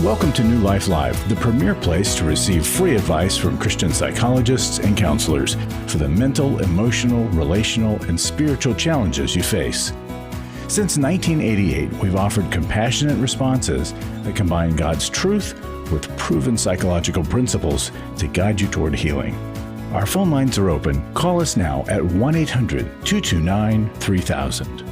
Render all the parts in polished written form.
Welcome to New Life Live, the premier place to receive free advice from Christian psychologists and counselors for the mental, emotional, relational, and spiritual challenges you face. Since 1988, we've offered compassionate responses that combine God's truth with proven psychological principles to guide you toward healing. Our phone lines are open. Call us now at 1-800-229-3000.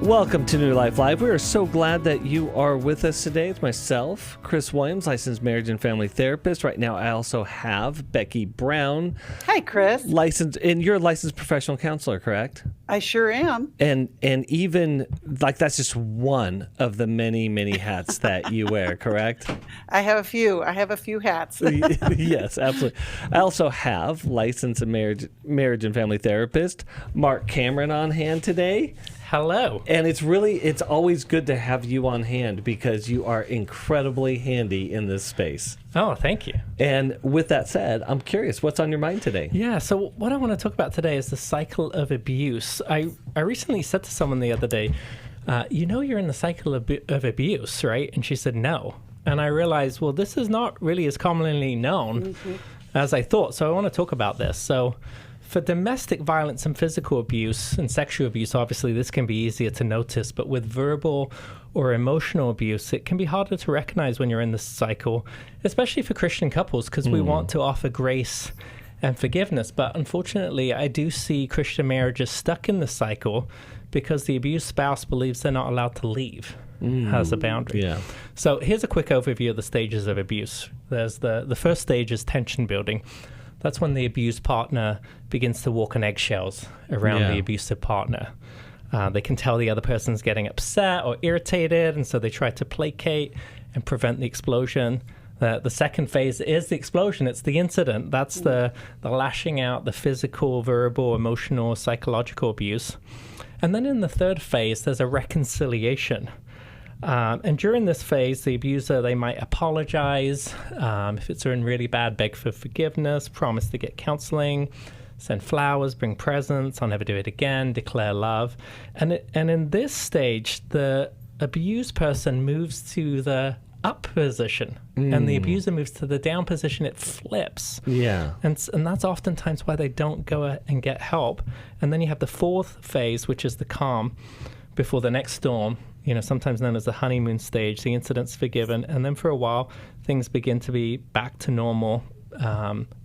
Welcome to New Life Live. We are so glad that you are with us today. It's myself, Chris Williams, licensed marriage and family therapist. Right now, I also have Becky Brown. Hi, Chris. You're a licensed professional counselor, correct? I sure am. And even, that's just one of the many, many hats that you wear, correct? I have a few hats. Yes, absolutely. I also have licensed marriage and family therapist Marc Cameron on hand today. Hello. And it's always good to have you on hand because you are incredibly handy in this space. Oh, thank you. And with that said, I'm curious, what's on your mind today? Yeah, so what I want to talk about today is the cycle of abuse. I recently said to someone the other day, you're in the cycle of abuse, right? And she said, no. And I realized, well, this is not really as commonly known as I thought. So I want to talk about this. So for domestic violence and physical abuse and sexual abuse, obviously this can be easier to notice, but with verbal or emotional abuse, it can be harder to recognize when you're in this cycle, especially for Christian couples, because we want to offer grace and forgiveness. But unfortunately, I do see Christian marriages stuck in the cycle because the abused spouse believes they're not allowed to leave. Has a boundary. Yeah. So here's a quick overview of the stages of abuse. There's the first stage is tension building. That's when the abused partner begins to walk on eggshells around the abusive partner. They can tell the other person's getting upset or irritated, and so they try to placate and prevent the explosion. The second phase is the explosion. It's the incident. That's the lashing out, the physical, verbal, emotional, psychological abuse. And then in the third phase, there's a reconciliation. And during this phase, the abuser, they might apologize. If it's in really bad, beg for forgiveness, promise to get counseling, send flowers, bring presents, I'll never do it again, declare love. And in this stage, the abused person moves to the up position and the abuser moves to the down position. It flips. Yeah. And that's oftentimes why they don't go and get help. And then you have the fourth phase, which is the calm before the next storm. Sometimes known as the honeymoon stage. The incident's forgiven, and then for a while, things begin to be back to normal,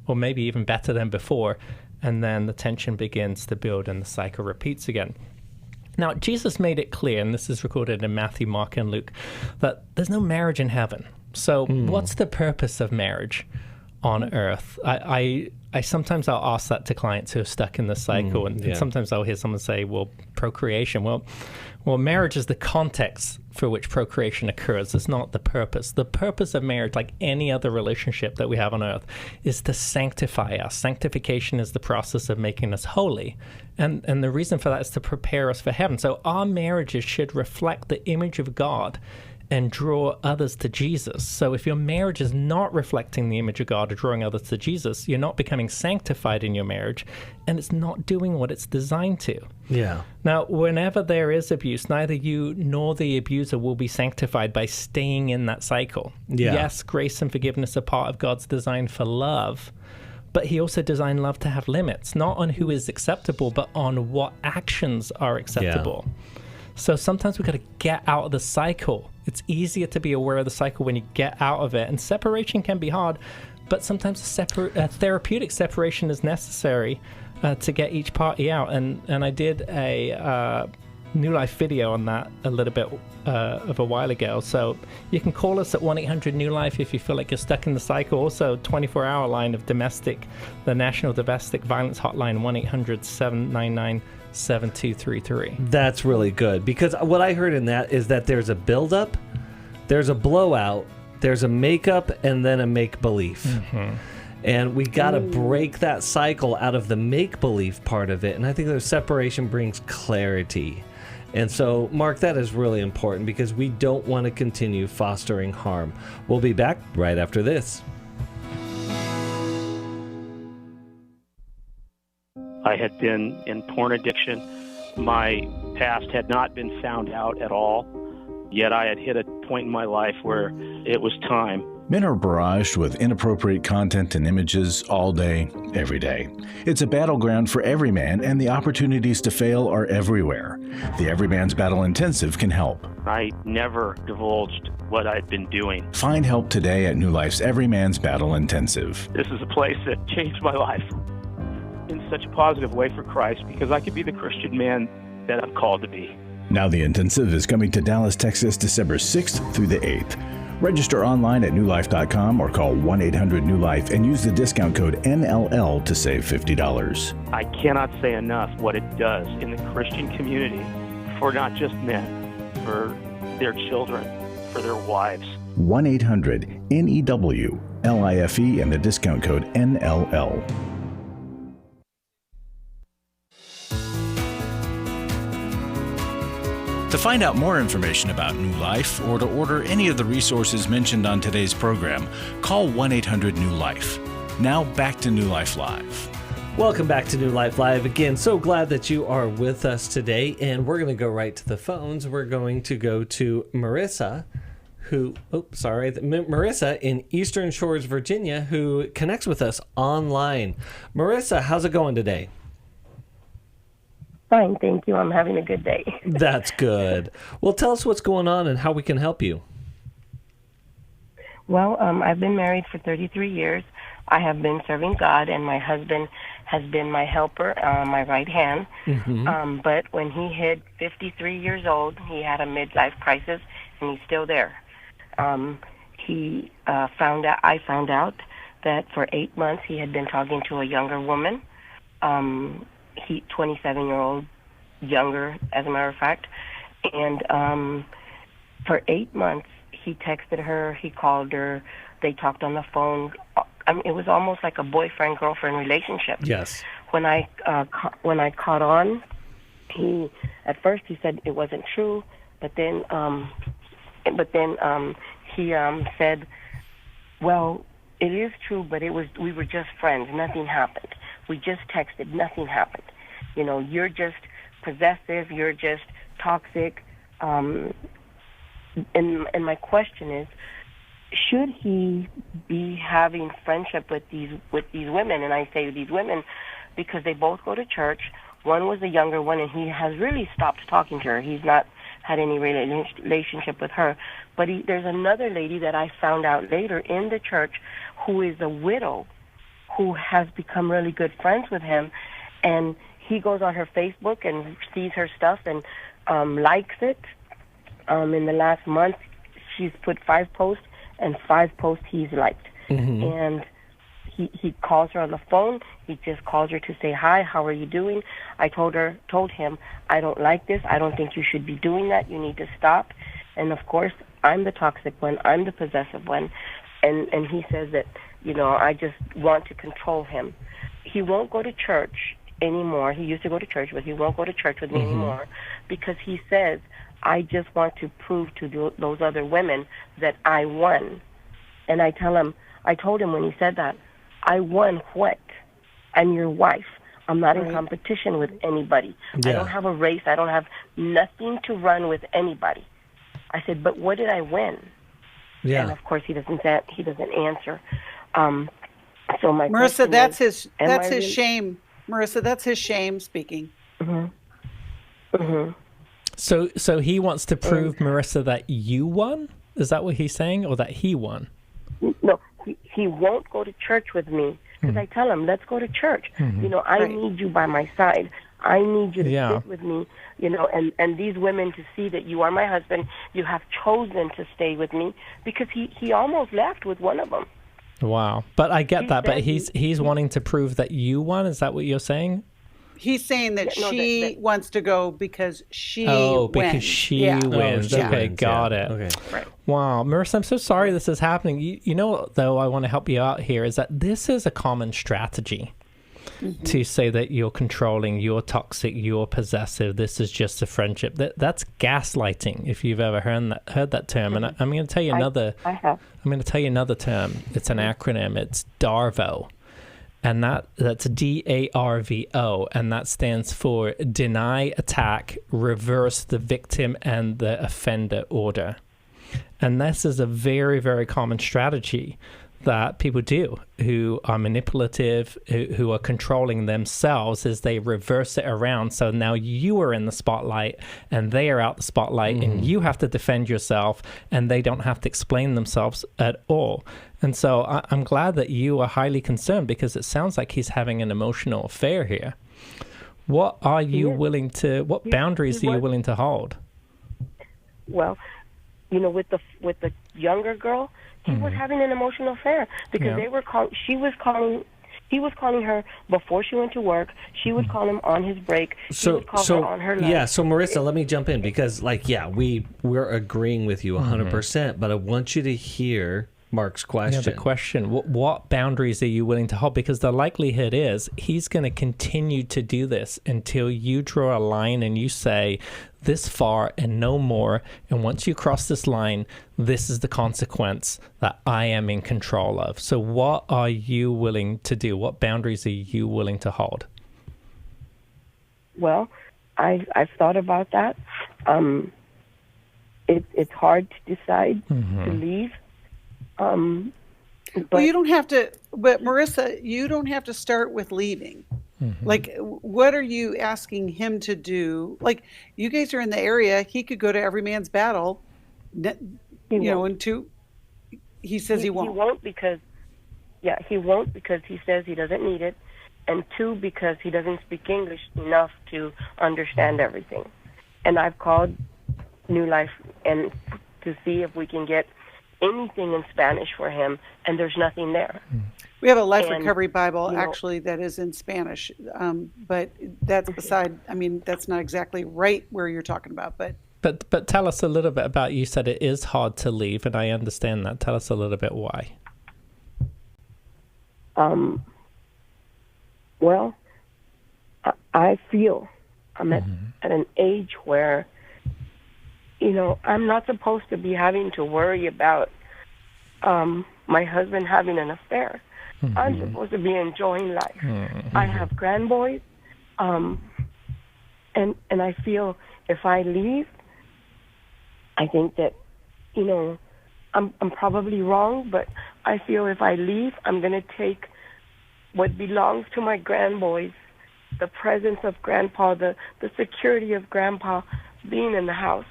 or maybe even better than before, and then the tension begins to build and the cycle repeats again. Now, Jesus made it clear, and this is recorded in Matthew, Marc, and Luke, that there's no marriage in heaven. So what's the purpose of marriage on earth? I sometimes I'll ask that to clients who are stuck in the cycle, and sometimes I'll hear someone say, well, procreation. Well, marriage is the context for which procreation occurs. It's not the purpose. The purpose of marriage, like any other relationship that we have on earth, is to sanctify us. Sanctification is the process of making us holy. And the reason for that is to prepare us for heaven. So our marriages should reflect the image of God and draw others to Jesus. So if your marriage is not reflecting the image of God or drawing others to Jesus, you're not becoming sanctified in your marriage, and it's not doing what it's designed to. Yeah. Now, whenever there is abuse, neither you nor the abuser will be sanctified by staying in that cycle. Yeah. Yes, grace and forgiveness are part of God's design for love, but he also designed love to have limits, not on who is acceptable, but on what actions are acceptable. Yeah. So sometimes we've got to get out of the cycle. It's easier to be aware of the cycle when you get out of it. And separation can be hard, but sometimes a therapeutic separation is necessary to get each party out. And I did a New Life video on that a little bit of a while ago. So you can call us at 1-800-NEW-LIFE if you feel like you're stuck in the cycle. Also, 24-hour line of the National Domestic Violence Hotline, 1-800-799-7233. That's really good, because what I heard in that is that there's a buildup, there's a blowout, there's a makeup, and then a make-believe. And we got to break that cycle out of the make-believe part of it. And I think the separation brings clarity. And so, Marc, that is really important because we don't want to continue fostering harm. We'll be back right after this. I had been in porn addiction. My past had not been found out at all. Yet I had hit a point in my life where it was time. Men are barraged with inappropriate content and images all day, every day. It's a battleground for every man, and the opportunities to fail are everywhere. The Every Man's Battle Intensive can help. I never divulged what I'd been doing. Find help today at New Life's Every Man's Battle Intensive. This is a place that changed my life in such a positive way for Christ, because I could be the Christian man that I'm called to be. Now the intensive is coming to Dallas, Texas, December 6th through the 8th. Register online at newlife.com or call 1-800-NEW-LIFE and use the discount code NLL to save $50. I cannot say enough what it does in the Christian community for not just men, for their children, for their wives. 1-800-NEW-LIFE and the discount code NLL. To find out more information about New Life or to order any of the resources mentioned on today's program, call 1-800-NEW-LIFE. Now back to New Life Live. Welcome back to New Life Live. Again, so glad that you are with us today, and we're going to go right to the phones. We're going to go to Marissa, Marissa in Eastern Shores, Virginia, who connects with us online. Marissa, how's it going today? Fine, thank you. I'm having a good day. That's good. Well, tell us what's going on and how we can help you. Well, I've been married for 33 years. I have been serving God, and my husband has been my helper, my right hand. Mm-hmm. But when he hit 53 years old, he had a midlife crisis, and he's still there. I found out that for 8 months he had been talking to a younger woman. 27-year-old, younger, as a matter of fact. And for 8 months, he texted her, he called her, they talked on the phone. I mean, it was almost like a boyfriend-girlfriend relationship. Yes. When I caught on, at first he said it wasn't true, but then he said, well, it is true, but we were just friends. Nothing happened. We just texted. Nothing happened. You know, you're just possessive. You're just toxic. And my question is, should he be having friendship with these women? And I say these women because they both go to church. One was a younger one, and he has really stopped talking to her. He's not had any relationship with her. But there's another lady that I found out later in the church who is a widow, who has become really good friends with him, and he goes on her Facebook and sees her stuff and likes it. In the last month, she's put 5 posts, and 5 posts he's liked. Mm-hmm. And he calls her on the phone. He just calls her to say, hi, how are you doing? I told him, I don't like this. I don't think you should be doing that. You need to stop. And, of course, I'm the toxic one. I'm the possessive one. And he says that, you know, I just want to control him. He won't go to church anymore. He used to go to church, but he won't go to church with me anymore because he says, I just want to prove to those other women that I won. And I told him when he said that, I won what? I'm your wife. I'm not in competition with anybody. Yeah. I don't have a race. I don't have nothing to run with anybody. I said, but what did I win? Yeah. And of course he doesn't answer. So my Marissa, that's is, his shame. Marissa, that's his shame speaking. Mm-hmm. Mm-hmm. So he wants to prove, Marissa, that you won? Is that what he's saying, or that he won? No, he won't go to church with me because I tell him, let's go to church. Mm-hmm. You know, I need you by my side. I need you to sit with me, you know, and these women to see that you are my husband. You have chosen to stay with me, because he almost left with one of them. Wow. But I get that. But he's wanting to prove that you won. Is that what you're saying? He's saying that she wants to go because she wins. Oh, because she wins. Okay, got it. Okay. Right. Wow. Marissa, I'm so sorry this is happening. You know, though, I want to help you out here, is that this is a common strategy to say that you're controlling, you're toxic, you're possessive, this is just a friendship. That's gaslighting, if you've ever heard that term. And I'm going to tell you another. I have. I'm going to tell you another term. It's an acronym. It's DARVO. And that's DARVO, and that stands for deny, attack, reverse the victim and the offender order. And this is a very, very common strategy that people do who are manipulative, who are controlling themselves, is they reverse it around. So now you are in the spotlight and they are out the spotlight, and you have to defend yourself, and they don't have to explain themselves at all. And so I'm glad that you are highly concerned, because it sounds like he's having an emotional affair here. What are you willing to, what boundaries are you willing to hold? Well, with the younger girl, he was having an emotional affair, because he was calling her before she went to work. She would call him on his break. She would call her on her lunch. Yeah, so Marissa, let me jump in, because we're agreeing with you 100%, but I want you to hear Marc's question. Yeah, the question, what boundaries are you willing to hold? Because the likelihood is he's going to continue to do this until you draw a line and you say, this far and no more. And once you cross this line, this is the consequence that I am in control of. So what are you willing to do? What boundaries are you willing to hold? Well, I've thought about that. It's hard to decide to leave. Well, you don't have to, but Marissa, you don't have to start with leaving. Like, what are you asking him to do? Like, you guys are in the area. He could go to every man's battle, and he says he won't. He won't because he says he doesn't need it, and 2, because he doesn't speak English enough to understand everything. And I've called New Life and to see if we can get anything in Spanish for him, and there's nothing there. We have a Life Recovery Bible, actually, that is in Spanish, but that's that's not exactly right where you're talking about. But tell us a little bit about, you said it is hard to leave, and I understand that. Tell us a little bit why. Well, I feel I'm at an age where, I'm not supposed to be having to worry about my husband having an affair. I'm supposed to be enjoying life. I have grandboys, and I feel if I leave, I think that, I'm probably wrong, but I feel if I leave, I'm going to take what belongs to my grandboys, the presence of grandpa, the security of grandpa being in the house,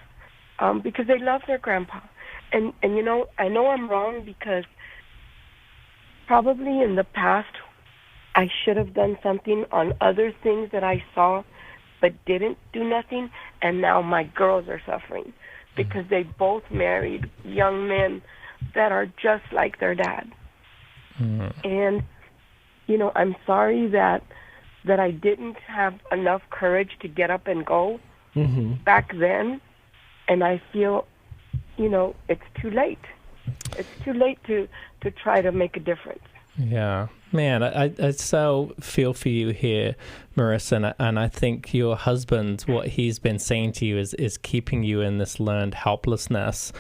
because they love their grandpa. And I know I'm wrong, because probably in the past I should have done something on other things that I saw but didn't do nothing, and now my girls are suffering because they both married young men that are just like their dad. And I'm sorry that I didn't have enough courage to get up and go back then, and I feel it's too late. It's too late to try to make a difference. Yeah. Man, I so feel for you here, Marissa, and I think your husband, what he's been saying to you is keeping you in this learned helplessness.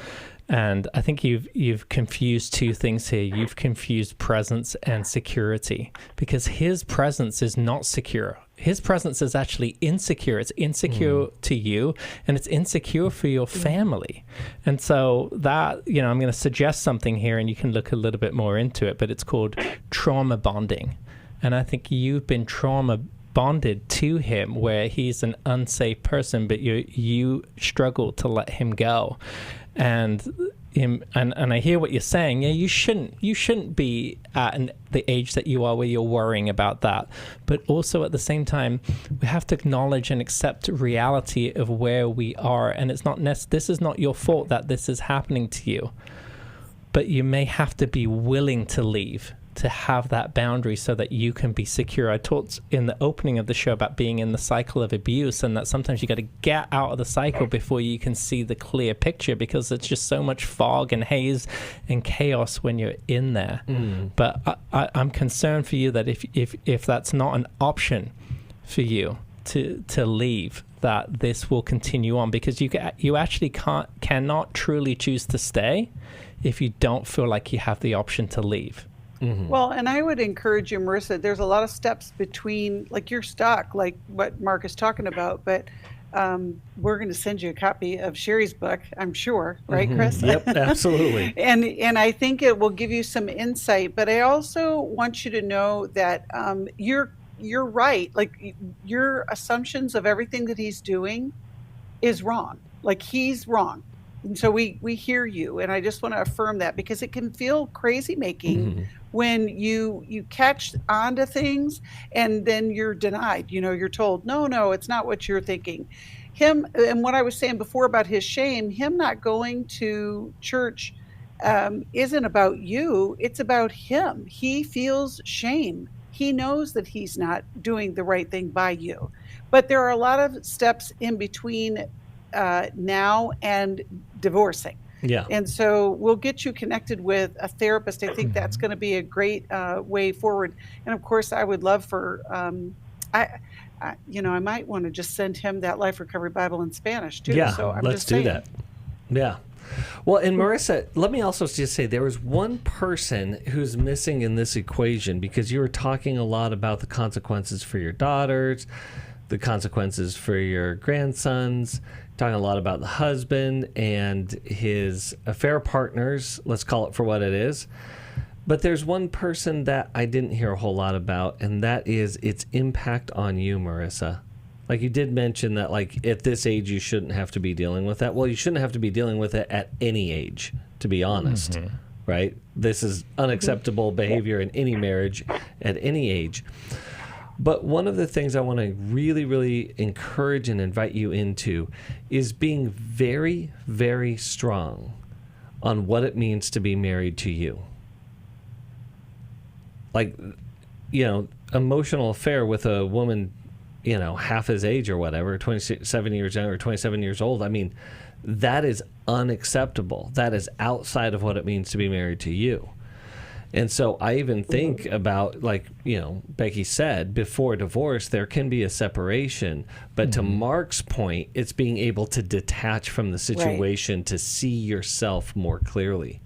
And I think you've confused two things here. You've confused presence and security, because his presence is not secure. His presence is actually insecure. It's insecure to you, and it's insecure for your family. And so that, I'm going to suggest something here, and you can look a little bit more into it, but it's called trauma bonding. And I think you've been trauma bonded to him, where he's an unsafe person, but you struggle to let him go. And I hear what you're saying. Yeah, you shouldn't be at the age that you are where you're worrying about that. But also at the same time, we have to acknowledge and accept reality of where we are. And it's not this is not your fault that this is happening to you. But you may have to be willing to leave, to have that boundary so that you can be secure. I talked in the opening of the show about being in the cycle of abuse, and that sometimes you got to get out of the cycle before you can see the clear picture, because it's just so much fog and haze and chaos when you're in there. But I'm concerned for you that if that's not an option for you to leave, that this will continue on, because you actually cannot truly choose to stay if you don't feel like you have the option to leave. Well, and I would encourage you, Marissa, there's a lot of steps between, like you're stuck, like what Marc is talking about, but we're going to send you a copy of Sherry's book, I'm sure, right, Chris? Yep, absolutely. And I think it will give you some insight, but I also want you to know that you're right. Like your assumptions of everything that he's doing is wrong. Like he's wrong. And so we hear you, and I just want to affirm that, because it can feel crazy making when you catch onto things and then you're denied. You're told, no, it's not what you're thinking. Him, and what I was saying before about his shame, him not going to church isn't about you, it's about him. He feels shame. He knows that he's not doing the right thing by you. But there are a lot of steps in between now and divorcing. Yeah. And so we'll get you connected with a therapist. I think that's going to be a great way forward. And of course, I would love for, I might want to just send him that Life Recovery Bible in Spanish too. Yeah, so I'm let's just do saying. that. Yeah. Well, and Marissa, let me also just say there was one person who's missing in this equation, because you were talking a lot about the consequences for your daughters, the consequences for your grandsons, talking a lot about the husband and his affair partners, let's call it for what it is. But there's one person that I didn't hear a whole lot about, and that is its impact on you, Marissa. Like you did mention that, like, at this age, you shouldn't have to be dealing with that. Well, you shouldn't have to be dealing with it at any age, to be honest, right? This is unacceptable behavior in any marriage at any age. But one of the things I want to really, really encourage and invite you into is being very, very strong on what it means to be married to you. Like, emotional affair with a woman, half his age or whatever, 27 years young or 27 years old. I mean, that is unacceptable. That is outside of what it means to be married to you. And so I even think about, like, Becky said, before divorce, there can be a separation. But to Marc's point, it's being able to detach from the situation to see yourself more clearly,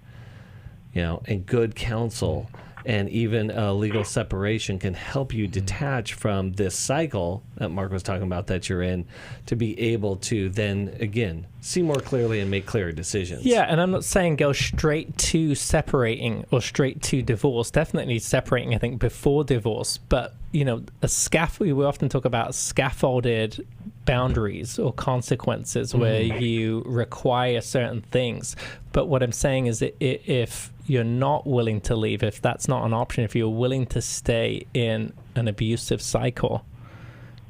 and good counsel. And even a legal separation can help you detach from this cycle that Marc was talking about that you're in, to be able to then, again, see more clearly and make clearer decisions. Yeah, and I'm not saying go straight to separating or straight to divorce. Definitely separating, I think, before divorce. But, a scaffold, we often talk about scaffolded boundaries or consequences where you require certain things. But what I'm saying is that if you're not willing to leave, if that's not an option, if you're willing to stay in an abusive cycle,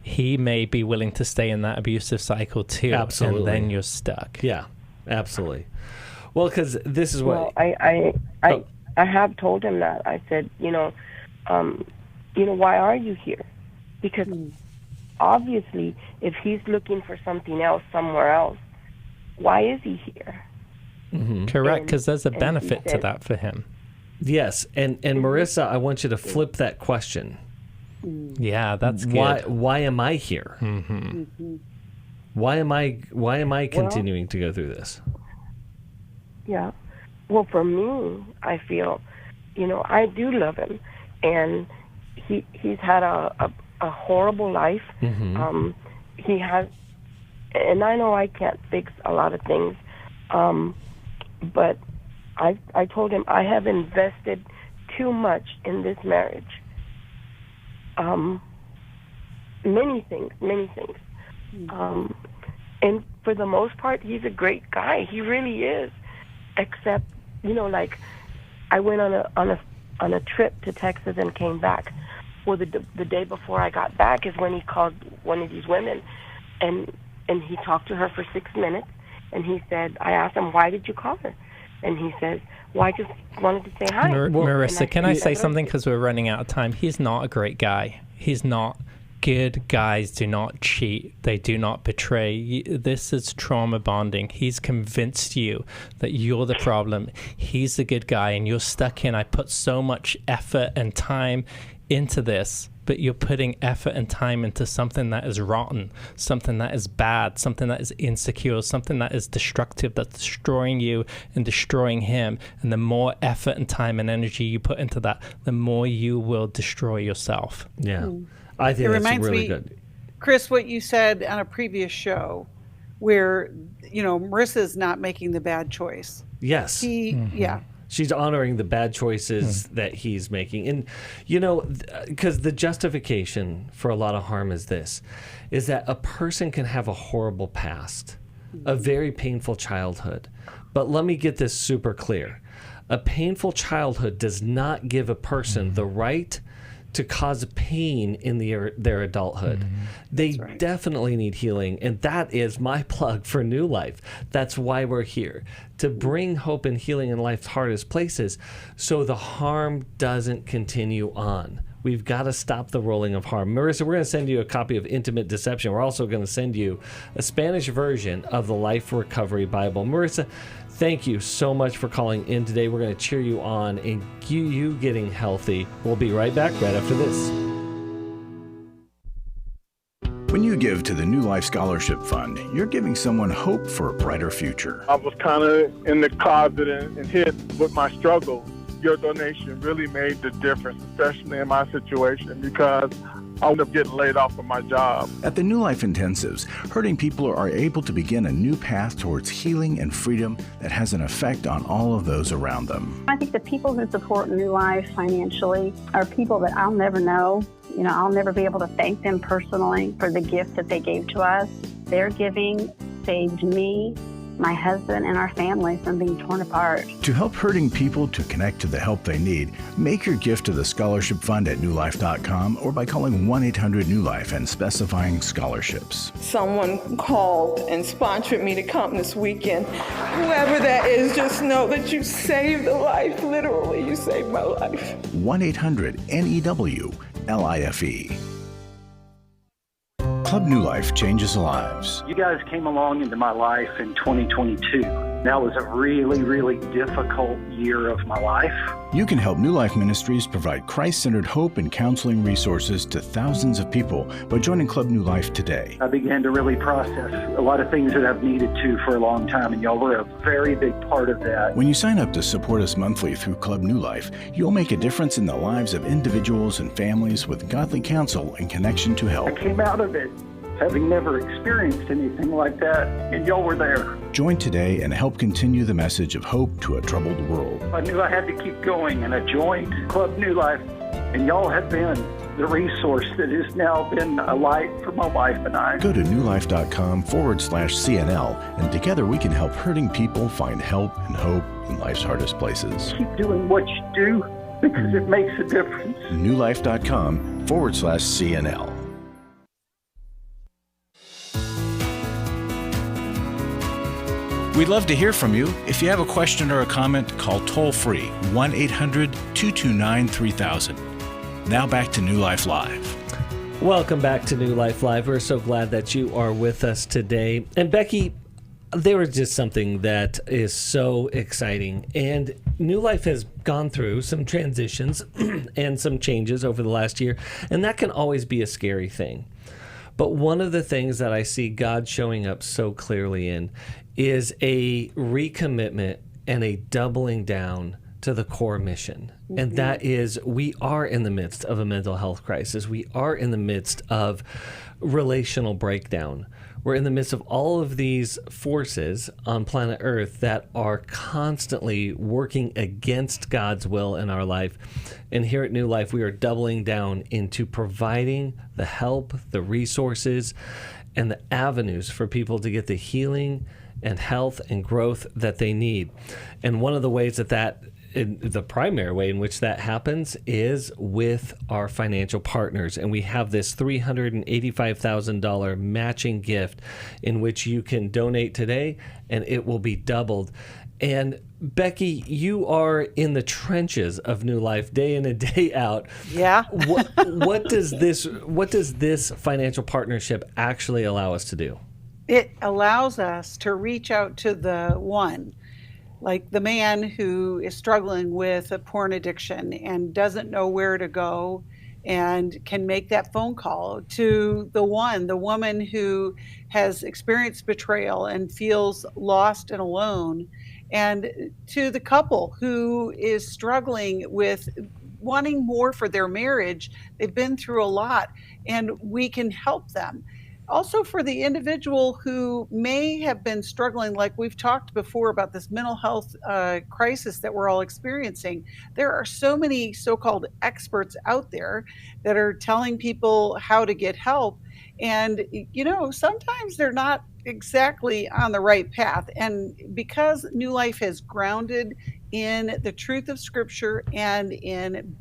he may be willing to stay in that abusive cycle too. Absolutely. And then you're stuck. Yeah, absolutely. Well, because this is what... Well, I have told him that. I said, why are you here? Because obviously, if he's looking for something else somewhere else, why is he here? Correct, because there's a benefit to that for him. Yes, and Marissa, I want you to flip that question. Yeah, that's good. Why am I here? Why am I continuing to go through this? Yeah. Well, for me, I feel, I do love him, and he's had a horrible life. He has, and I know I can't fix a lot of things, but I told him I have invested too much in this marriage. Many things. And for the most part, he's a great guy. He really is. Except, like, I went on a trip to Texas and came back. Well, the day before I got back is when he called one of these women, and he talked to her for 6 minutes, and he said, I asked him, why did you call her? And he says, well, I just wanted to say hi. Marissa, can I say something, because we're running out of time? He's not a great guy. He's not. Good guys do not cheat. They do not betray. This is trauma bonding. He's convinced you that you're the problem. He's the good guy, and you're stuck in, I put so much effort and time into this, but you're putting effort and time into something that is rotten, something that is bad, something that is insecure, something that is destructive, that's destroying you and destroying him. And the more effort and time and energy you put into that, the more you will destroy yourself. Yeah. I think that's really good. Chris, what you said on a previous show where, Marissa's not making the bad choice. Yes. Yeah. She's honoring the bad choices that he's making. And, because the justification for a lot of harm is that a person can have a horrible past, a very painful childhood. But let me get this super clear. A painful childhood does not give a person the right to cause pain in their adulthood. They definitely need healing, and that is my plug for New Life. That's why we're here, to bring hope and healing in life's hardest places so the harm doesn't continue on. We've got to stop the rolling of harm. Marissa, we're going to send you a copy of Intimate Deception. We're also going to send you a Spanish version of the Life Recovery Bible. Marissa, thank you so much for calling in today. We're going to cheer you on and you getting healthy. We'll be right back right after this. When you give to the New Life Scholarship Fund, you're giving someone hope for a brighter future. I was kind of in the closet and hid with my struggle. Your donation really made the difference, especially in my situation, because I would up getting laid off from my job. At the New Life Intensives, hurting people are able to begin a new path towards healing and freedom that has an effect on all of those around them. I think the people who support New Life financially are people that I'll never know. I'll never be able to thank them personally for the gift that they gave to us. Their giving saved me, my husband, and our family from being torn apart. To help hurting people to connect to the help they need, make your gift to the Scholarship Fund at newlife.com or by calling 1-800-NEW-LIFE and specifying scholarships. Someone called and sponsored me to come this weekend. Whoever that is, just know that you saved a life. Literally, you saved my life. 1-800-NEW-LIFE. Club New Life changes lives. You guys came along into my life in 2022. That was a really, really difficult year of my life. You can help New Life Ministries provide Christ-centered hope and counseling resources to thousands of people by joining Club New Life today. I began to really process a lot of things that I've needed to for a long time, and y'all were a very big part of that. When you sign up to support us monthly through Club New Life, you'll make a difference in the lives of individuals and families with godly counsel and connection to help. I came out of it having never experienced anything like that, and y'all were there. Join today and help continue the message of hope to a troubled world. I knew I had to keep going, and I joined Club New Life, and y'all have been the resource that has now been a light for my wife and I. Go to newlife.com/CNL, and together we can help hurting people find help and hope in life's hardest places. Keep doing what you do because it makes a difference. newlife.com/CNL. We'd love to hear from you. If you have a question or a comment, call toll-free 1-800-229-3000. Now back to New Life Live. Welcome back to New Life Live. We're so glad that you are with us today. And Becky, there was just something that is so exciting. And New Life has gone through some transitions and some changes over the last year. And that can always be a scary thing. But one of the things that I see God showing up so clearly in is a recommitment and a doubling down to the core mission. Mm-hmm. And that is, we are in the midst of a mental health crisis. We are in the midst of relational breakdown. We're in the midst of all of these forces on planet Earth that are constantly working against God's will in our life. And here at New Life, we are doubling down into providing the help, the resources, and the avenues for people to get the healing and health and growth that they need. And one of the ways the primary way in which that happens is with our financial partners. And we have this $385,000 matching gift in which you can donate today and it will be doubled. And Becky, you are in the trenches of New Life day in and day out. Yeah. What does this financial partnership actually allow us to do? It allows us to reach out to the one, like the man who is struggling with a porn addiction and doesn't know where to go and can make that phone call to the woman who has experienced betrayal and feels lost and alone, and to the couple who is struggling with wanting more for their marriage. They've been through a lot, and we can help them. Also, for the individual who may have been struggling, like we've talked before about this mental health crisis that we're all experiencing, there are so many so-called experts out there that are telling people how to get help. And, sometimes they're not exactly on the right path. And because New Life has grounded in the truth of Scripture and in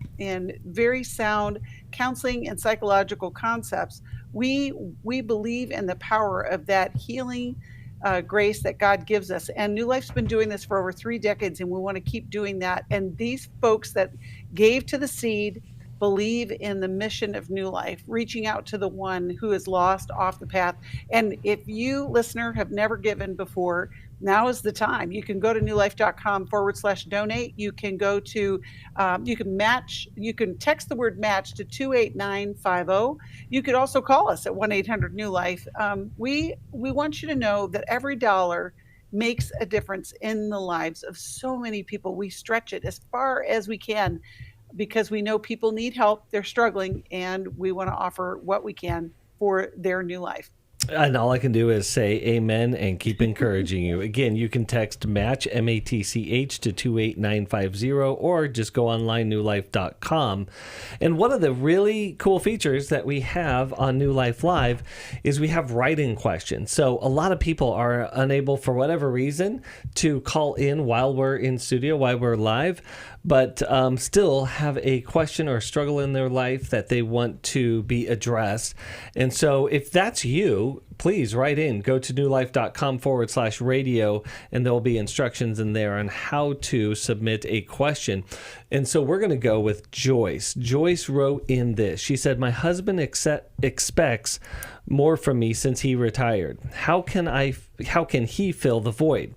very sound counseling and psychological concepts, we believe in the power of that healing grace that God gives us. And New Life's been doing this for over 3 decades, and we want to keep doing that. And these folks that gave to the seed believe in the mission of New Life, reaching out to the one who is lost off the path. And if you, listener, have never given before, now is the time. You can go to newlife.com/donate. You can go to, you can text the word match to 28950. You could also call us at 1-800-NEW-LIFE. We want you to know that every dollar makes a difference in the lives of so many people. We stretch it as far as we can because we know people need help, they're struggling, and we want to offer what we can for their new life. And all I can do is say amen and keep encouraging you. Again, you can text MATCH, M-A-T-C-H, to 28950, or just go online, newlife.com. And one of the really cool features that we have on New Life Live is we have write-in questions. So a lot of people are unable, for whatever reason, to call in while we're in studio, while we're live, but still have a question or struggle in their life that they want to be addressed. And so if that's you, please write in. Go to newlife.com/radio, and there'll be instructions in there on how to submit a question. And so we're going to go with Joyce. Joyce wrote in this. She said, my husband expects more from me since he retired. How can he fill the void?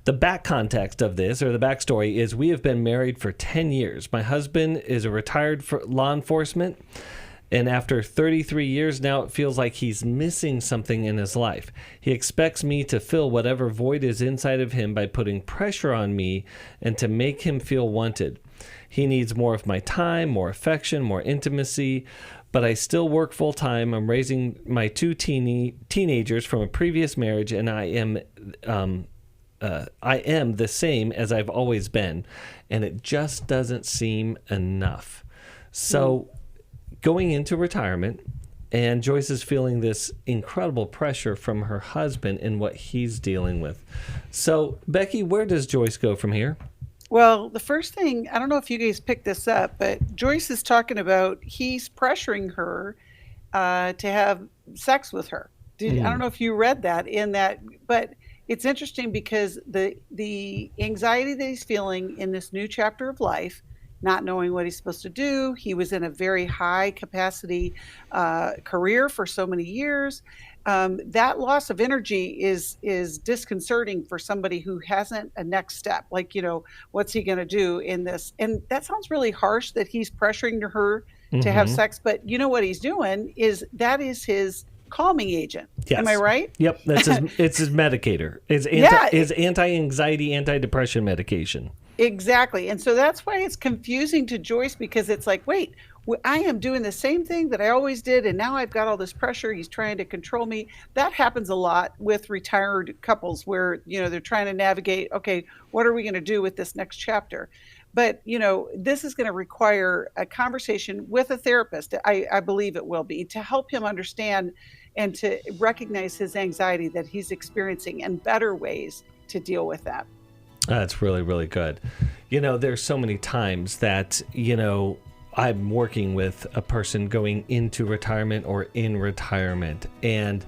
The back context of this, or the backstory, is we have been married for 10 years. My husband is a retired law enforcement, and after 33 years now, it feels like he's missing something in his life. He expects me to fill whatever void is inside of him by putting pressure on me and to make him feel wanted. He needs more of my time, more affection, more intimacy, but I still work full-time. I'm raising my 2 teenagers from a previous marriage, and I am the same as I've always been, and it just doesn't seem enough. So going into retirement, and Joyce is feeling this incredible pressure from her husband and what he's dealing with. So, Becky, where does Joyce go from here? Well, the first thing, I don't know if you guys picked this up, but Joyce is talking about he's pressuring her to have sex with her. I don't know if you read that in that, but it's interesting because the anxiety that he's feeling in this new chapter of life, not knowing what he's supposed to do. He was in a very high capacity career for so many years. That loss of energy is disconcerting for somebody who hasn't a next step. Like, what's he going to do in this? And that sounds really harsh that he's pressuring her to have sex. But you know what he's doing is that is his calming agent. Yes. Am I right? Yep. It's his medicator. It's anti-anxiety, antidepressant medication. Exactly. And so that's why it's confusing to Joyce, because it's like, wait, I am doing the same thing that I always did, and now I've got all this pressure. He's trying to control me. That happens a lot with retired couples where, they're trying to navigate, okay, what are we going to do with this next chapter? But, this is going to require a conversation with a therapist. I believe it will be, to help him understand and to recognize his anxiety that he's experiencing and better ways to deal with that. That's really, really good. There's so many times that, I'm working with a person going into retirement or in retirement, and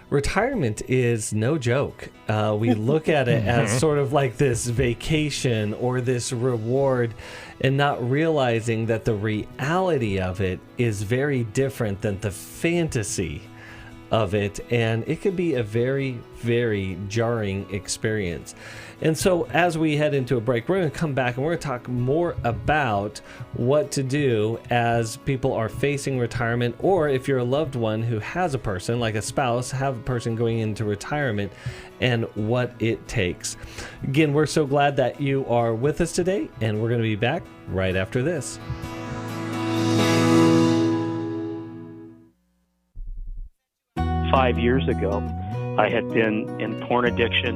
retirement is no joke. We look at it as sort of like this vacation or this reward, and not realizing that the reality of it is very different than the fantasy of it, and it could be a very, very jarring experience. And so as we head into a break, we're going to come back and we're going to talk more about what to do as people are facing retirement, or if you're a loved one who has a person, like a spouse, have a person going into retirement, and what it takes. Again, we're so glad that you are with us today, and we're going to be back right after this. Five years ago, I had been in porn addiction,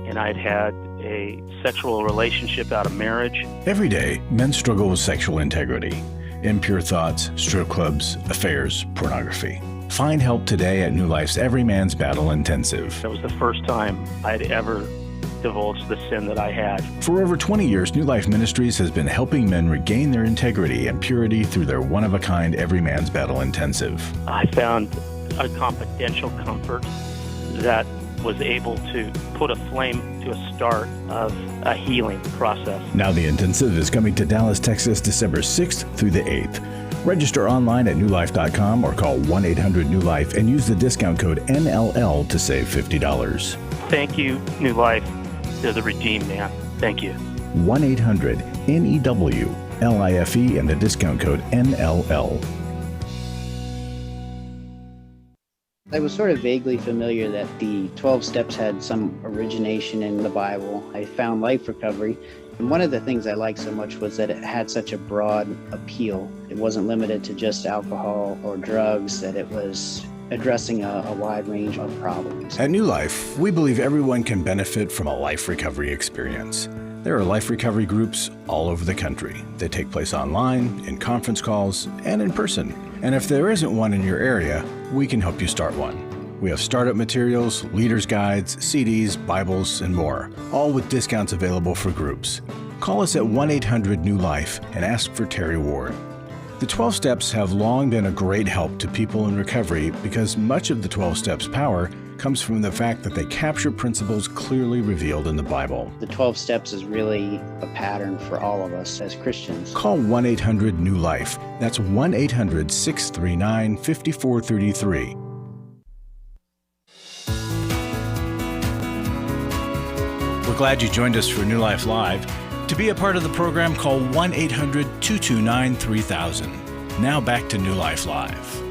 and I'd had a sexual relationship out of marriage. Every day, men struggle with sexual integrity, impure thoughts, strip clubs, affairs, pornography. Find help today at New Life's Every Man's Battle Intensive. It was the first time I'd ever divulged the sin that I had. For over 20 years, New Life Ministries has been helping men regain their integrity and purity through their one-of-a-kind Every Man's Battle Intensive. I found a confidential comfort that was able to put a flame to a start of a healing process. Now the intensive is coming to Dallas, Texas, December 6th through the 8th. Register online at newlife.com or call 1-800-NEW-LIFE and use the discount code NLL to save $50. Thank you, New Life. They're the redeemed man. Thank you. 1-800-NEW-LIFE and the discount code NLL. I was sort of vaguely familiar that the 12 steps had some origination in the Bible. I found Life Recovery, and one of the things I liked so much was that it had such a broad appeal. It wasn't limited to just alcohol or drugs, that it was addressing a wide range of problems. At New Life, we believe everyone can benefit from a life recovery experience. There are life recovery groups all over the country. They take place online, in conference calls, and in person. And if there isn't one in your area, we can help you start one. We have startup materials, leaders' guides, CDs, Bibles, and more, all with discounts available for groups. Call us at 1-800-NEW-LIFE and ask for Terry Ward. The 12 steps have long been a great help to people in recovery because much of the 12 steps' power comes from the fact that they capture principles clearly revealed in the Bible. The 12 steps is really a pattern for all of us as Christians. Call 1-800-NEW-LIFE. That's 1-800-639-5433. We're glad you joined us for New Life Live. To be a part of the program, call 1-800-229-3000. Now back to New Life Live.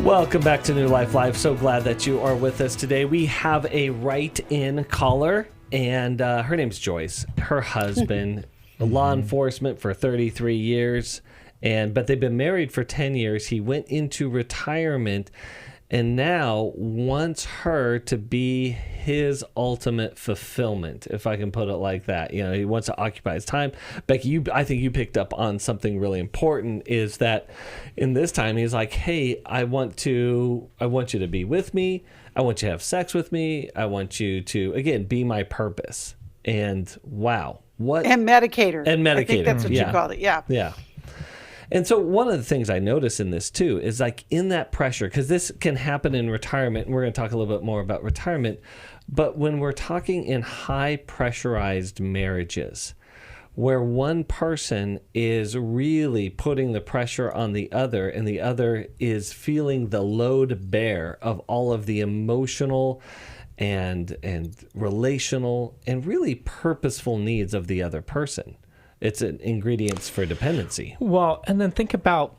Welcome back to New Life Live. So glad that you are with us today. We have a write-in caller, and her name's Joyce. Her husband, law enforcement for 33 years, but they've been married for 10 years. He went into retirement and now wants her to be his ultimate fulfillment, if I can put it like that. You know, he wants to occupy his time. Becky, I think you picked up on something really important, is that in this time he's like, hey, I want you to be with me. I want you to have sex with me. I want you to, again, be my purpose. And wow, what? And medicator. And medicator. I think that's what you called it. Yeah. Yeah. And so one of the things I notice in this too is like in that pressure, because this can happen in retirement, and we're going to talk a little bit more about retirement, but when we're talking in high pressurized marriages, where one person is really putting the pressure on the other and the other is feeling the load bear of all of the emotional and relational and really purposeful needs of the other person. It's an ingredients for dependency. Well, and then think about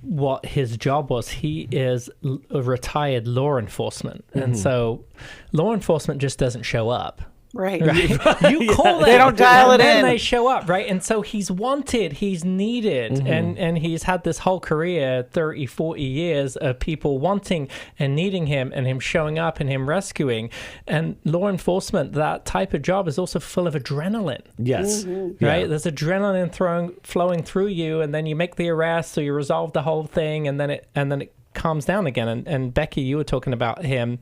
what his job was. He is a retired law enforcement. Mm-hmm. And so law enforcement just doesn't show up. Right. You call them. They don't dial it in. And then they show up, right? And so he's wanted, he's needed, mm-hmm. and he's had this whole career, 30, 40 years of people wanting and needing him and him showing up and him rescuing. And law enforcement, that type of job is also full of adrenaline. Yes. Mm-hmm. Right? Yeah. There's adrenaline flowing through you, and then you make the arrest, so you resolve the whole thing, and then it calms down again. And Becky, you were talking about him.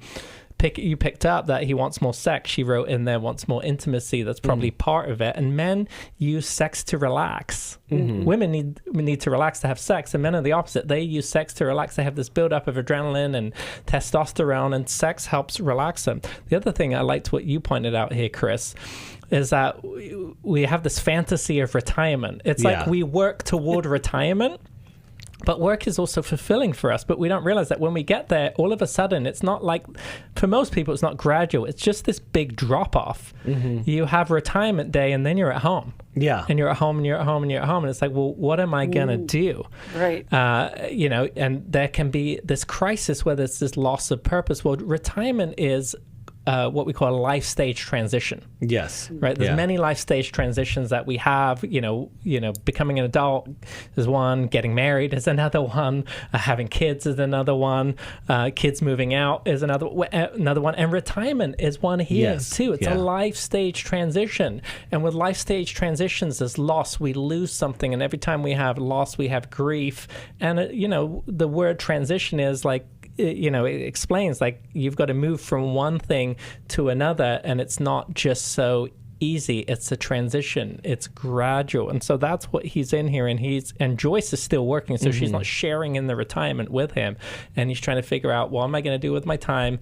You picked up that he wants more sex. She wrote in there, wants more intimacy. That's probably part of it. And men use sex to relax. Mm-hmm. Women need to relax to have sex, and men are the opposite. They use sex to relax. They have this buildup of adrenaline and testosterone, and sex helps relax them. The other thing I liked what you pointed out here, Chris, is that we have this fantasy of retirement. It's like we work toward retirement. But work is also fulfilling for us, but we don't realize that when we get there, all of a sudden, it's not like, for most people, it's not gradual. It's just this big drop-off. You have retirement day, and then you're at home. Yeah. And you're at home, and you're at home, and you're at home. And it's like, well, what am I going to do? Right. And there can be this crisis where there's this loss of purpose. Well, retirement is what we call a life stage transition. Yes. Right. There's many life stage transitions that we have. Becoming an adult is one. Getting married is another one. Having kids is another one. Kids moving out is another one. And retirement is one here too. It's a life stage transition. And with life stage transitions, there's loss. We lose something, and every time we have loss, we have grief. And the word transition is like, it explains like you've got to move from one thing to another, and it's not just so easy. It's a transition. It's gradual. And so that's what he's in here. And Joyce is still working, so she's not sharing in the retirement with him. And he's trying to figure out, what am I going to do with my time?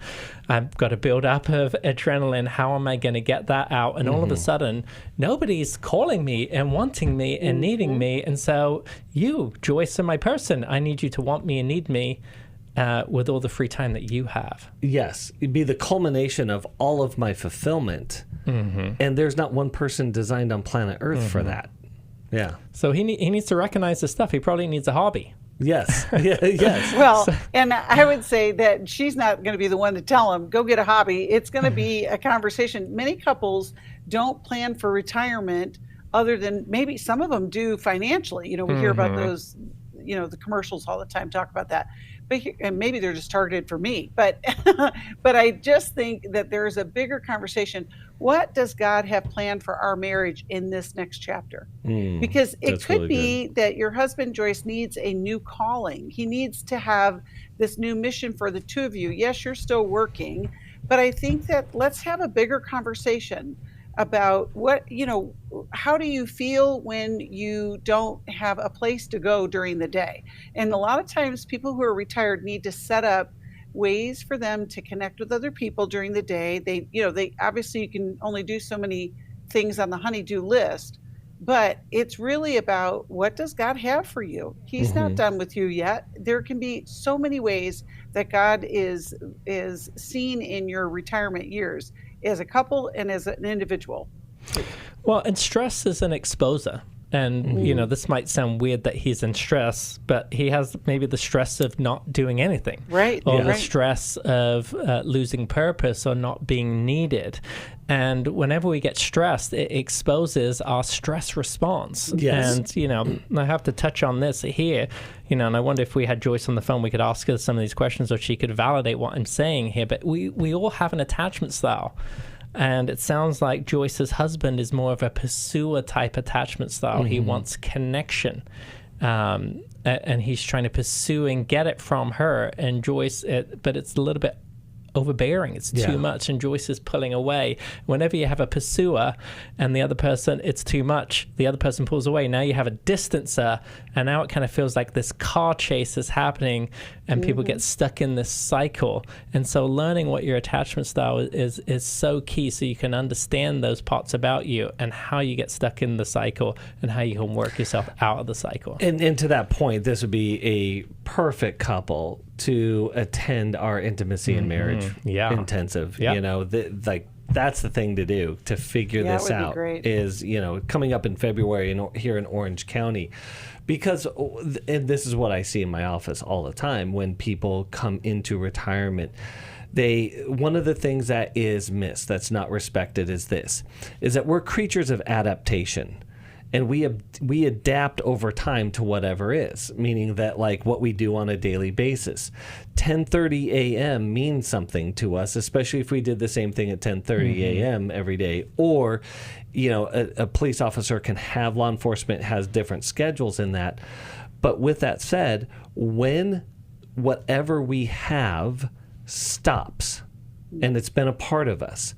I've got to build up of adrenaline. How am I going to get that out? And all of a sudden, nobody's calling me and wanting me and needing me. And so you, Joyce, are my person. I need you to want me and need me. With all the free time that you have. Yes. It'd be the culmination of all of my fulfillment. And there's not one person designed on planet Earth for that. Yeah. So he needs to recognize this stuff. He probably needs a hobby. Yes. Yes. Well, and I would say that she's not going to be the one to tell him, go get a hobby. It's going to be a conversation. Many couples don't plan for retirement other than maybe some of them do financially. We hear about those, the commercials all the time talk about that. And maybe they're just targeted for me, but I just think that there's a bigger conversation. What does God have planned for our marriage in this next chapter? Because it could be that your husband, Joyce, needs a new calling. He needs to have this new mission for the two of you. Yes, you're still working, but I think that let's have a bigger conversation about how do you feel when you don't have a place to go during the day? And a lot of times people who are retired need to set up ways for them to connect with other people during the day. They obviously, you can only do so many things on the honey-do list, but it's really about, what does God have for you? He's not done with you yet. There can be so many ways that God is seen in your retirement years, as a couple and as an individual. Well, and stress is an exposer. And, this might sound weird that he's in stress, but he has maybe the stress of not doing anything. Right. Or the stress of losing purpose or not being needed. And whenever we get stressed, it exposes our stress response. Yes. And, I have to touch on this here, and I wonder if we had Joyce on the phone, we could ask her some of these questions, or she could validate what I'm saying here. But we all have an attachment style. And it sounds like Joyce's husband is more of a pursuer type attachment style. He wants connection. And he's trying to pursue and get it from her. And Joyce, but it's a little bit overbearing. It's too much, and Joyce is pulling away. Whenever you have a pursuer and the other person, it's too much, the other person pulls away. Now you have a distancer, and now it kind of feels like this car chase is happening, and people get stuck in this cycle. And so learning what your attachment style is so key, so you can understand those parts about you and how you get stuck in the cycle and how you can work yourself out of the cycle. And to that point, this would be a perfect couple to attend our intimacy and marriage intensive. That's the thing to do, to figure this out. Is coming up in February here in Orange County, because, and this is what I see in my office all the time when people come into retirement. One of the things that is missed, that's not respected, is that we're creatures of adaptation. And we adapt over time to whatever is, meaning that like what we do on a daily basis. 10:30 a.m. means something to us, especially if we did the same thing at 10:30 a.m. every day. Or, a police officer law enforcement has different schedules in that. But with that said, when whatever we have stops, and it's been a part of us,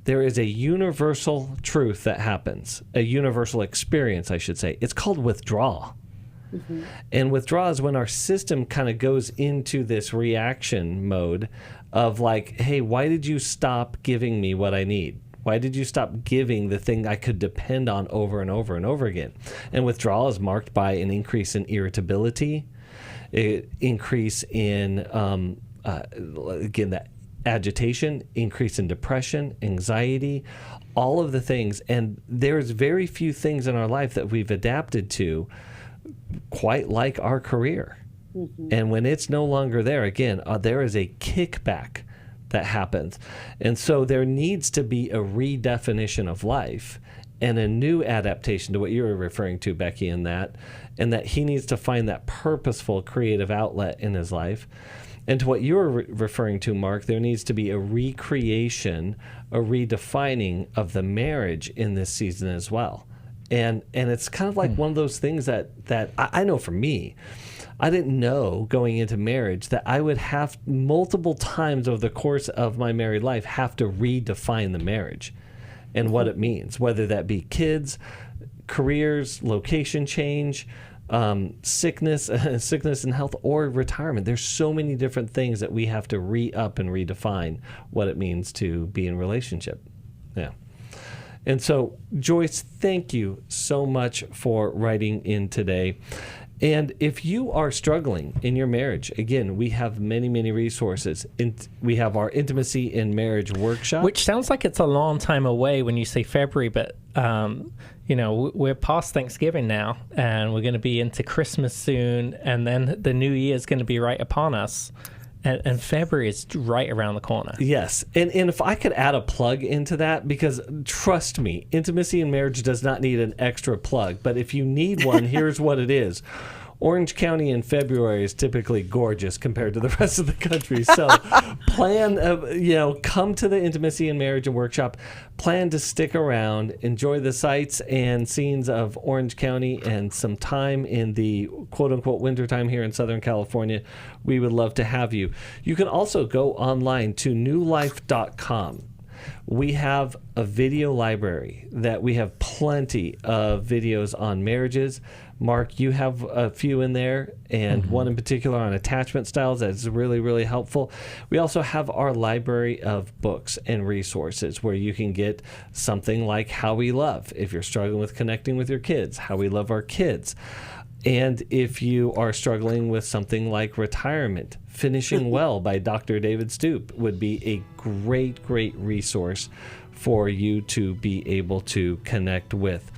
there is a universal truth that happens, a universal experience, I should say. It's called withdrawal. And withdrawal is when our system kind of goes into this reaction mode of like, hey, why did you stop giving me what I need? Why did you stop giving the thing I could depend on over and over and over again? And withdrawal is marked by an increase in irritability, increase in, again, that agitation, increase in depression, anxiety, all of the things. And there's very few things in our life that we've adapted to quite like our career. Mm-hmm. And when it's no longer there, again, there is a kickback that happens. And so there needs to be a redefinition of life and a new adaptation to what you were referring to, Becky, and that he needs to find that purposeful creative outlet in his life. And to what you were referring to, Marc, there needs to be a recreation, a redefining of the marriage in this season as well. And it's kind of like one of those things that I know for me, I didn't know going into marriage that I would have multiple times over the course of my married life have to redefine the marriage and what it means, whether that be kids, careers, location change, sickness and health, or retirement. There's so many different things that we have to re-up and redefine what it means to be in relationship. Yeah. And so, Joyce, thank you so much for writing in today. And if you are struggling in your marriage, again, we have many, many resources. We have our Intimacy in Marriage workshop. Which sounds like it's a long time away when you say February, but, we're past Thanksgiving now, and we're going to be into Christmas soon, and then the new year is going to be right upon us. And February is right around the corner. Yes. And if I could add a plug into that, because trust me, Intimacy in Marriage does not need an extra plug. But if you need one, here's what it is. Orange County in February is typically gorgeous compared to the rest of the country. So come to the Intimacy in Marriage and workshop. Plan to stick around, enjoy the sights and scenes of Orange County and some time in the quote-unquote wintertime here in Southern California. We would love to have you. You can also go online to newlife.com. We have a video library that we have plenty of videos on marriages. Marc, you have a few in there, and one in particular on attachment styles that's really, really helpful. We also have our library of books and resources where you can get something like How We Love, if you're struggling with connecting with your kids, How We Love Our Kids. And if you are struggling with something like Retirement, Finishing Well by Dr. David Stoop would be a great, great resource for you to be able to connect with.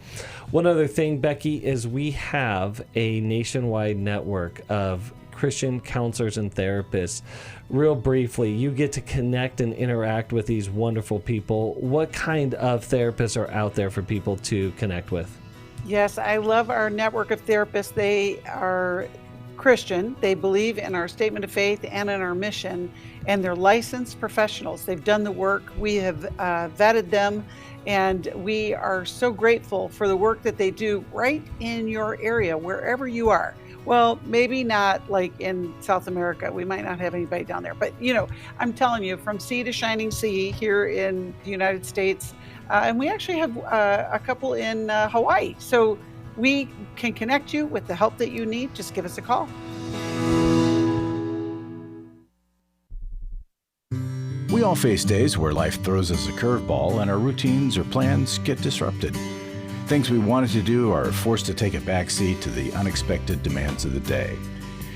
One other thing, Becky, is we have a nationwide network of Christian counselors and therapists. Real briefly, you get to connect and interact with these wonderful people. What kind of therapists are out there for people to connect with? Yes, I love our network of therapists. They are Christian. They believe in our statement of faith and in our mission, and they're licensed professionals. They've done the work. We have vetted them, and we are so grateful for the work that they do right in your area, wherever you are. Well, maybe not like in South America. We might not have anybody down there. But, I'm telling you, from sea to shining sea here in the United States, and we actually have a couple in Hawaii. So we can connect you with the help that you need. Just give us a call. We all face days where life throws us a curveball and our routines or plans get disrupted. Things we wanted to do are forced to take a backseat to the unexpected demands of the day.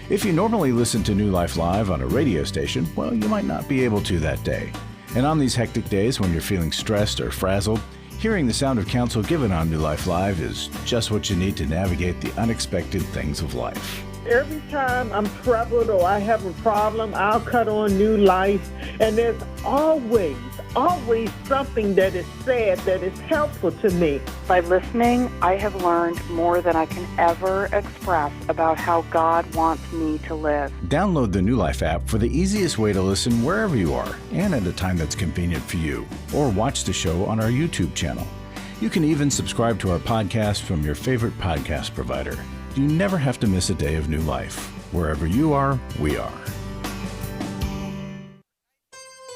If you normally listen to New Life Live on a radio station, well, you might not be able to that day. And on these hectic days when you're feeling stressed or frazzled, hearing the sound of counsel given on New Life Live is just what you need to navigate the unexpected things of life. Every time I'm troubled or I have a problem, I'll cut on New Life, and there's always something that is said that is helpful to me. By listening, I have learned more than I can ever express about how God wants me to live. Download the New Life app for the easiest way to listen wherever you are and at a time that's convenient for you, or watch the show on our YouTube channel. You can even subscribe to our podcast from your favorite podcast provider. You never have to miss a day of New Life. Wherever you are, we are.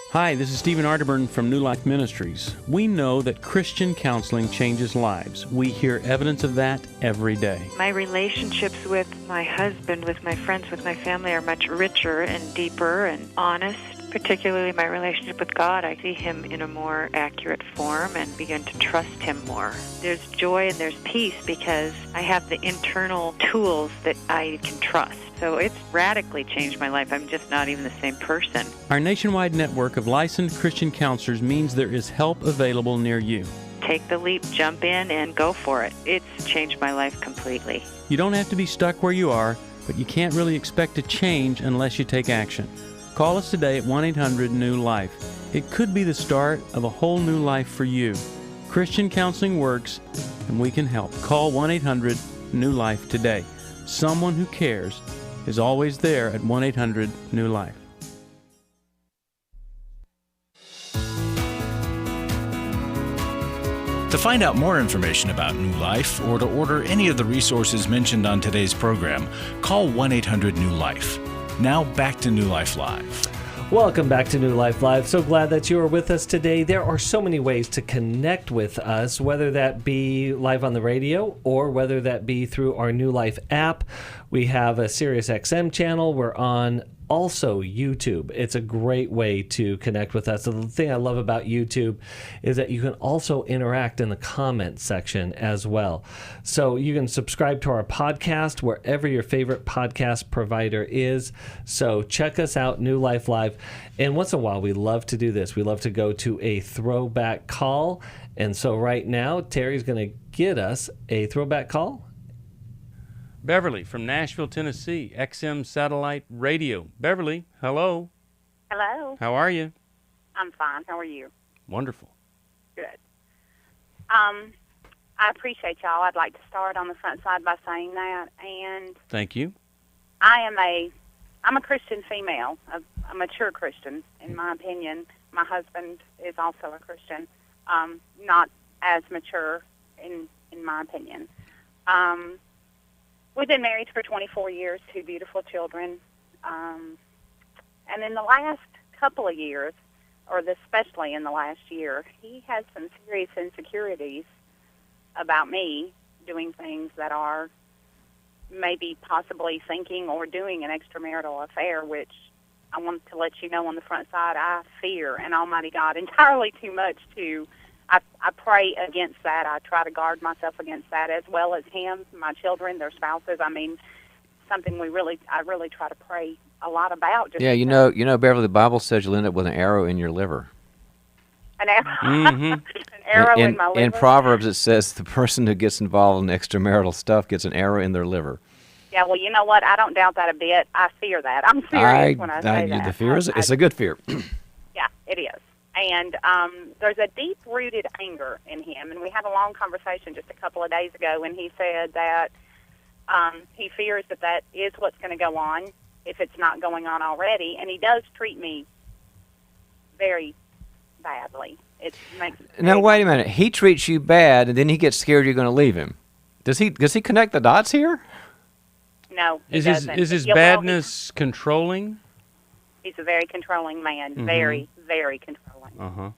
Hi, this is Stephen Arterburn from New Life Ministries. We know that Christian counseling changes lives. We hear evidence of that every day. My relationships with my husband, with my friends, with my family are much richer and deeper and honest particularly my relationship with God. I see Him in a more accurate form and begin to trust Him more. There's joy and there's peace because I have the internal tools that I can trust. So it's radically changed my life. I'm just not even the same person. Our nationwide network of licensed Christian counselors means there is help available near you. Take the leap, jump in, and go for it. It's changed my life completely. You don't have to be stuck where you are, but you can't really expect to change unless you take action. Call us today at 1-800-NEW-LIFE. It could be the start of a whole new life for you. Christian counseling works, and we can help. Call 1-800-NEW-LIFE today. Someone who cares is always there at 1-800-NEW-LIFE. To find out more information about New Life or to order any of the resources mentioned on today's program, call 1-800-NEW-LIFE. Now back to New Life Live. Welcome back to New Life Live. So glad that you are with us today. There are so many ways to connect with us, whether that be live on the radio or whether that be through our New Life app. We have a Sirius XM channel. We're on also YouTube. It's a great way to connect with us. So the thing I love about YouTube is that you can also interact in the comment section as well. So you can subscribe to our podcast wherever your favorite podcast provider is. So check us out, New Life Live. And once in a while, we love to do this. We love to go to a throwback call. And so right now, Terry's going to get us a throwback call. Beverly from Nashville, Tennessee, XM Satellite Radio. Beverly, hello. Hello. How are you? I'm fine. How are you? Wonderful. Good. I appreciate y'all. I'd like to start on the front side by saying that. And Thank you. I'm a Christian female, a mature Christian, in my opinion. My husband is also a Christian, not as mature in my opinion. We've been married for 24 years, 2 beautiful children. And in the last couple of years, or especially in the last year, he has some serious insecurities about me doing things that are maybe possibly thinking or doing an extramarital affair, which I want to let you know on the front side, I fear an almighty God entirely too much to... I pray against that. I try to guard myself against that, as well as him, my children, their spouses. I mean, something I really try to pray a lot about. Yeah, you know, Beverly, the Bible says you'll end up with an arrow in your liver. An arrow, an arrow in my liver. In Proverbs, it says the person who gets involved in extramarital stuff gets an arrow in their liver. Yeah, well, you know what? I don't doubt that a bit. I fear that. I'm serious when I say that. The fear it's a good fear. Yeah, it is. And there's a deep-rooted anger in him. And we had a long conversation just a couple of days ago when he said that he fears that is what's going to go on if it's not going on already. And he does treat me very badly. Now, wait a minute. He treats you bad, and then he gets scared you're going to leave him. Does he connect the dots here? No, Is his badness controlling? He's a very controlling man. Mm-hmm. Very, very controlling. Uh-huh.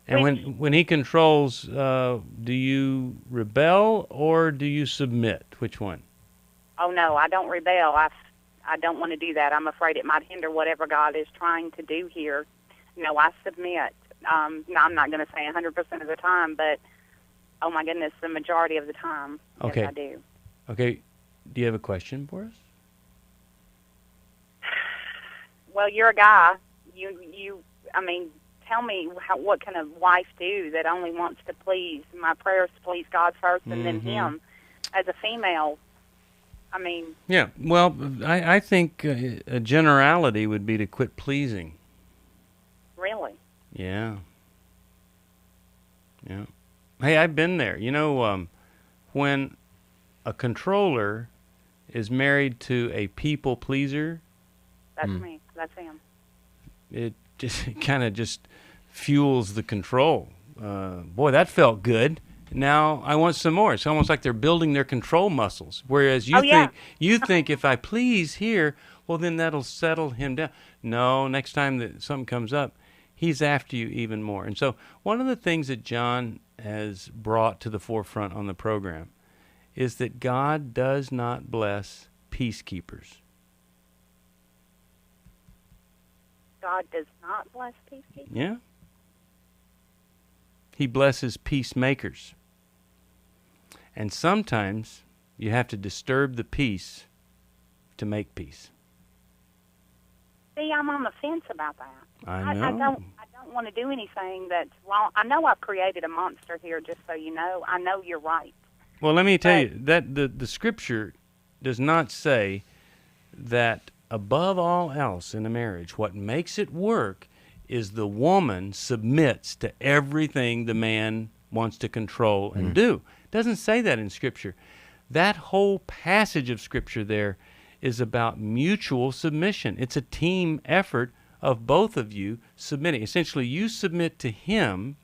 And when he controls, do you rebel or do you submit? Which one? Oh, no, I don't rebel. I don't want to do that. I'm afraid it might hinder whatever God is trying to do here. No, I submit. I'm not going to say 100% of the time, but, oh, my goodness, the majority of the time, okay. Yes, I do. Okay. Do you have a question for us? Well, you're a guy. Tell me what can a wife do that only wants to please? My prayers to please God first and then him. As a female, Yeah, well, I think a generality would be to quit pleasing. Really? Yeah. Yeah. Hey, I've been there. You know, when a controller is married to a people pleaser... That's me. That's him. It kind of just fuels the control. Boy, that felt good. Now I want some more. It's almost like they're building their control muscles. Whereas you think if I please here, well then that'll settle him down. No, next time that something comes up, he's after you even more. And so one of the things that John has brought to the forefront on the program is that God does not bless peacekeepers. God does not bless peacekeepers? Yeah. He blesses peacemakers. And sometimes you have to disturb the peace to make peace. See, I'm on the fence about that. I know. I don't want to do anything that's wrong. I know I've created a monster here, just so you know. I know you're right. Well, let me tell you that the Scripture does not say that above all else in a marriage, what makes it work is the woman submits to everything the man wants to control and do. It doesn't say that in Scripture. That whole passage of Scripture there is about mutual submission. It's a team effort of both of you submitting. Essentially, you submit to him,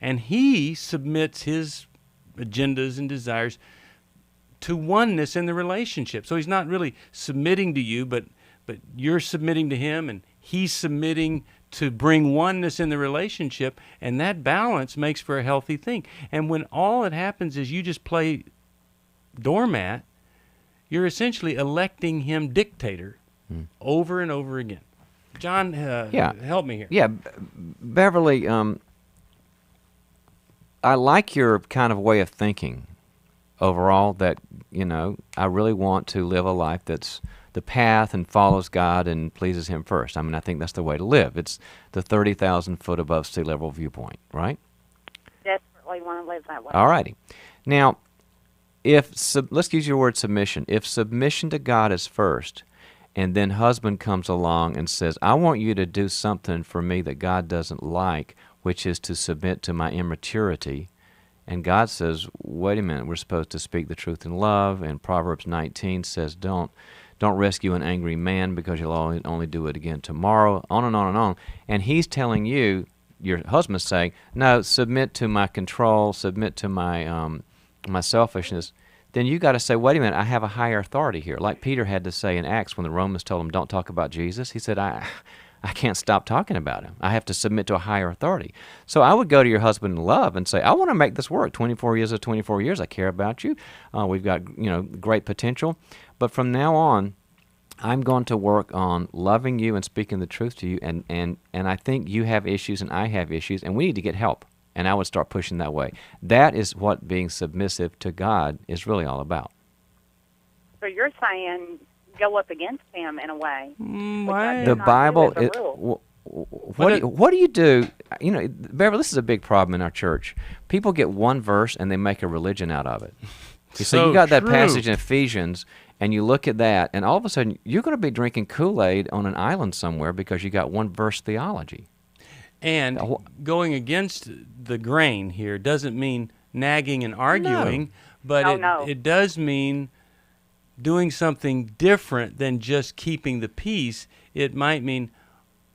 and he submits his agendas and desires to oneness in the relationship. So he's not really submitting to you, but you're submitting to him, and he's submitting to bring oneness in the relationship, and that balance makes for a healthy thing. And when all that happens is you just play doormat, you're essentially electing him dictator over and over again. John, help me here. Yeah, Beverly, I like your kind of way of thinking overall that, I really want to live a life that's the path and follows God and pleases him first. I mean, I think that's the way to live. It's the 30,000 foot above sea level viewpoint, right? Desperately want to live that way. All righty. Now, let's use your word submission. If submission to God is first, and then husband comes along and says, I want you to do something for me that God doesn't like, which is to submit to my immaturity, and God says, wait a minute, we're supposed to speak the truth in love, and Proverbs 19 says, don't rescue an angry man because you'll only do it again tomorrow, on and on and on. And he's telling you, your husband's saying, no, submit to my control, submit to my selfishness. Then you got to say, wait a minute, I have a higher authority here. Like Peter had to say in Acts when the Romans told him, don't talk about Jesus. He said, I can't stop talking about him. I have to submit to a higher authority. So I would go to your husband in love and say, I want to make this work. 24 years of 24 years, I care about you. We've got great potential. But from now on, I'm going to work on loving you and speaking the truth to you. And I think you have issues and I have issues, and we need to get help. And I would start pushing that way. That is what being submissive to God is really all about. So you're saying go up against him in a way. The Bible, what do you do? Beverly, this is a big problem in our church. People get one verse and they make a religion out of it. So you got that passage in Ephesians, and you look at that, and all of a sudden you're going to be drinking Kool-Aid on an island somewhere because you got one verse theology. And going against the grain here doesn't mean nagging and arguing, but it does mean doing something different than just keeping the peace. It might mean,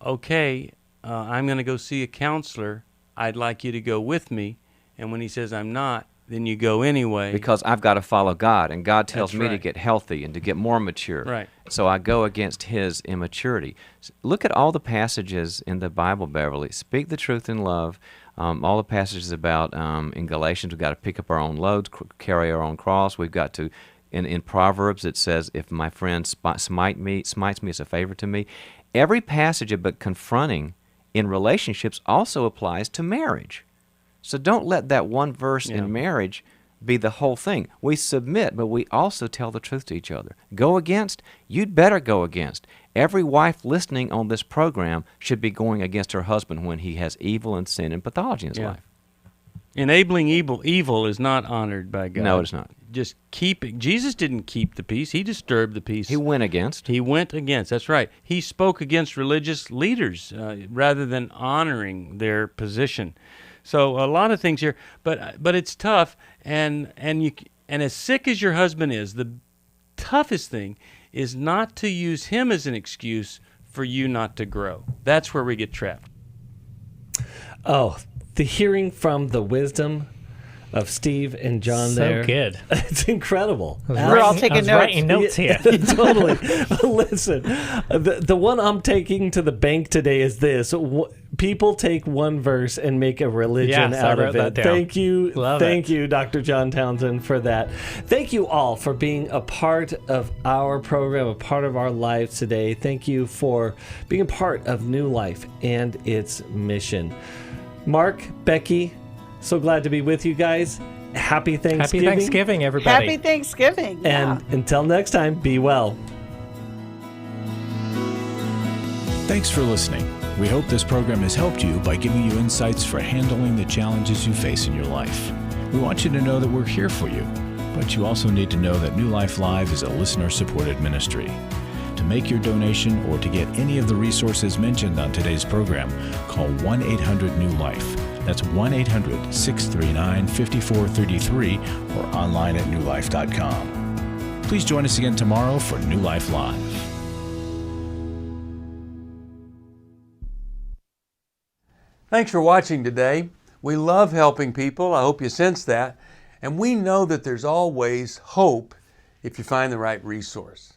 okay, I'm going to go see a counselor. I'd like you to go with me. And when he says I'm not, then you go anyway. Because I've got to follow God, and God tells me to get healthy and to get more mature. Right. So I go against his immaturity. Look at all the passages in the Bible, Beverly. Speak the truth in love. All the passages about, in Galatians, we've got to pick up our own loads, carry our own cross. We've got to, in Proverbs, it says, if my friend smites me, it's a favor to me. Every passage about confronting in relationships also applies to marriage. So don't let that one verse in marriage be the whole thing. We submit, but we also tell the truth to each other. Go against? You'd better go against. Every wife listening on this program should be going against her husband when he has evil and sin and pathology in his life. Enabling evil is not honored by God. No, it's not. Just keeping. Jesus didn't keep the peace. He disturbed the peace. He went against. That's right. He spoke against religious leaders rather than honoring their position. So a lot of things here, but it's tough, and as sick as your husband is, the toughest thing is not to use him as an excuse for you not to grow. That's where we get trapped. Oh, the hearing from the wisdom of Steve and John there. So good. It's incredible. We're all taking notes. Writing notes here. Totally. Listen, the one I'm taking to the bank today is this. People take one verse and make a religion Yes, I out wrote of that it. down. Thank you. Love you, Dr. John Townsend, for that. Thank you all for being a part of our program, a part of our lives today. Thank you for being a part of New Life and its mission. Marc, Becky, so glad to be with you guys. Happy Thanksgiving. Happy Thanksgiving, everybody. Happy Thanksgiving. And until next time, be well. Thanks for listening. We hope this program has helped you by giving you insights for handling the challenges you face in your life. We want you to know that we're here for you, but you also need to know that New Life Live is a listener-supported ministry. To make your donation or to get any of the resources mentioned on today's program, call 1-800-NEW-LIFE. That's 1-800-639-5433 or online at newlife.com. Please join us again tomorrow for New Life Live. Thanks for watching today. We love helping people. I hope you sense that. And we know that there's always hope if you find the right resource.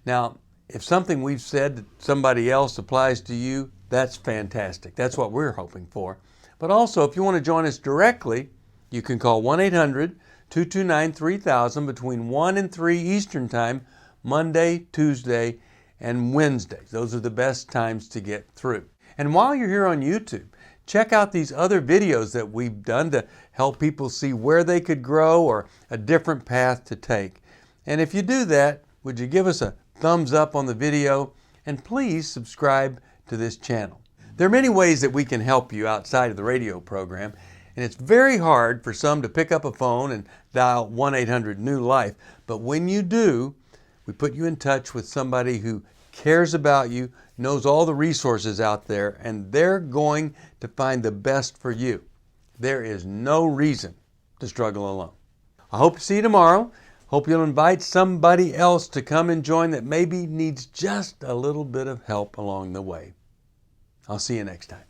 Now, if something we've said to somebody else applies to you, that's fantastic. That's what we're hoping for. But also, if you want to join us directly, you can call 1-800-229-3000 between 1 and 3 Eastern Time, Monday, Tuesday, and Wednesdays. Those are the best times to get through. And while you're here on YouTube, check out these other videos that we've done to help people see where they could grow or a different path to take. And if you do that, would you give us a thumbs up on the video? And please subscribe to this channel. There are many ways that we can help you outside of the radio program, and it's very hard for some to pick up a phone and dial 1-800-NEW-LIFE. But when you do, we put you in touch with somebody who cares about you, knows all the resources out there, and they're going to find the best for you. There is no reason to struggle alone. I hope to see you tomorrow. Hope you'll invite somebody else to come and join that maybe needs just a little bit of help along the way. I'll see you next time.